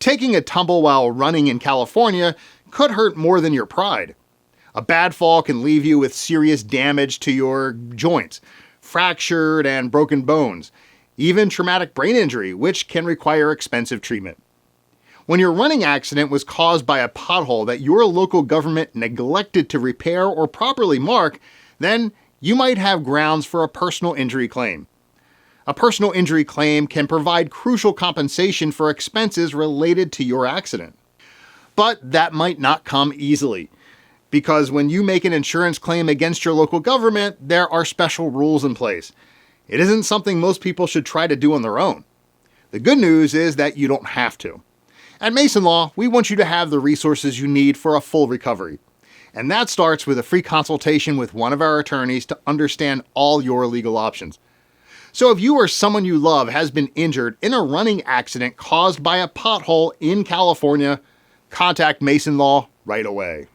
Taking a tumble while running in California could hurt more than your pride. A bad fall can leave you with serious damage to your joints, fractured and broken bones, even traumatic brain injury, which can require expensive treatment. When your running accident was caused by a pothole that your local government neglected to repair or properly mark, then you might have grounds for a personal injury claim. A personal injury claim can provide crucial compensation for expenses related to your accident. But that might not come easily, because when you make an insurance claim against your local government, there are special rules in place. It isn't something most people should try to do on their own. The good news is that you don't have to. At Maison Law, we want you to have the resources you need for a full recovery. And that starts with a free consultation with one of our attorneys to understand all your legal options. So if you or someone you love has been injured in a running accident caused by a pothole in California, contact Maison Law right away.